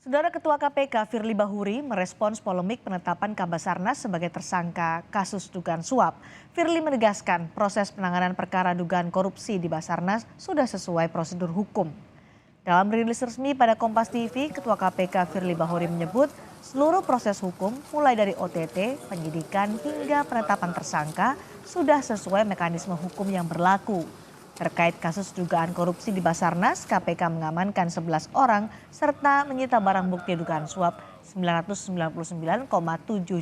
Saudara Ketua KPK Firly Bahuri merespons polemik penetapan Kabasarnas sebagai tersangka kasus dugaan suap. Firly menegaskan proses penanganan perkara dugaan korupsi di Basarnas sudah sesuai prosedur hukum. Dalam rilis resmi pada Kompas TV, Ketua KPK Firly Bahuri menyebut seluruh proses hukum mulai dari OTT, penyidikan hingga penetapan tersangka sudah sesuai mekanisme hukum yang berlaku. Terkait kasus dugaan korupsi di Basarnas, KPK mengamankan 11 orang serta menyita barang bukti dugaan suap Rp999,7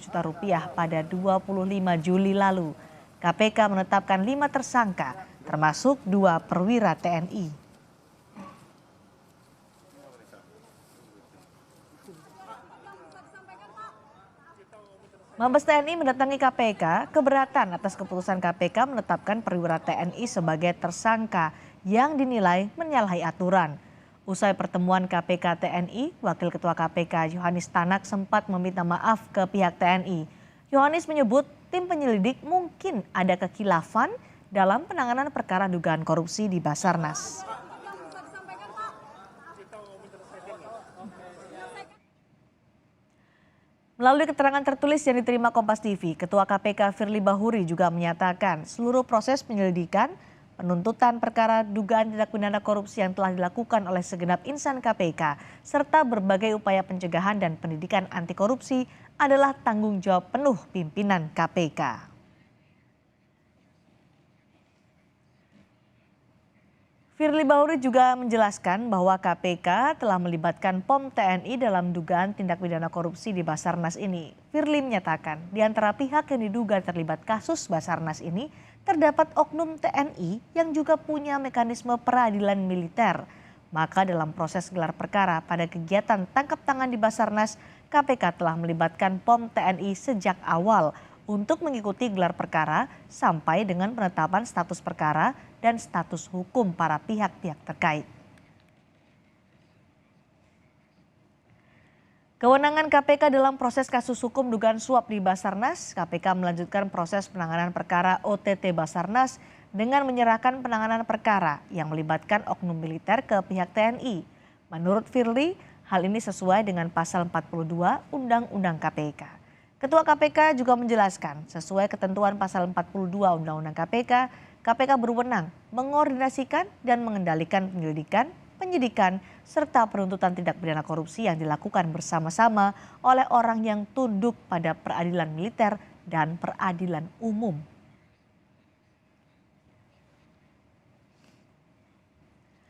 juta pada 25 Juli lalu. KPK menetapkan 5 tersangka, termasuk 2 perwira TNI. Mabes TNI mendatangi KPK keberatan atas keputusan KPK menetapkan perwira TNI sebagai tersangka yang dinilai menyalahi aturan. Usai pertemuan KPK TNI, Wakil Ketua KPK Yohanis Tanak sempat meminta maaf ke pihak TNI. Yohanis menyebut tim penyelidik mungkin ada kekhilafan dalam penanganan perkara dugaan korupsi di Basarnas. Melalui keterangan tertulis yang diterima Kompas TV, Ketua KPK Firly Bahuri juga menyatakan seluruh proses penyelidikan, penuntutan perkara dugaan tindak pidana korupsi yang telah dilakukan oleh segenap insan KPK, serta berbagai upaya pencegahan dan pendidikan anti korupsi adalah tanggung jawab penuh pimpinan KPK. Firly Bahuri juga menjelaskan bahwa KPK telah melibatkan POM TNI dalam dugaan tindak pidana korupsi di Basarnas ini. Firly menyatakan di antara pihak yang diduga terlibat kasus Basarnas ini terdapat oknum TNI yang juga punya mekanisme peradilan militer. Maka dalam proses gelar perkara pada kegiatan tangkap tangan di Basarnas, KPK telah melibatkan POM TNI sejak awal untuk mengikuti gelar perkara sampai dengan penetapan status perkara dan status hukum para pihak-pihak terkait. Kewenangan KPK dalam proses kasus hukum dugaan suap di Basarnas, KPK melanjutkan proses penanganan perkara OTT Basarnas dengan menyerahkan penanganan perkara yang melibatkan oknum militer ke pihak TNI. Menurut Firly, hal ini sesuai dengan pasal 42 Undang-Undang KPK. Ketua KPK juga menjelaskan sesuai ketentuan pasal 42 Undang-Undang KPK, KPK berwenang mengordinasikan dan mengendalikan penyelidikan, penyidikan, serta penuntutan tindak pidana korupsi yang dilakukan bersama-sama oleh orang yang tunduk pada peradilan militer dan peradilan umum.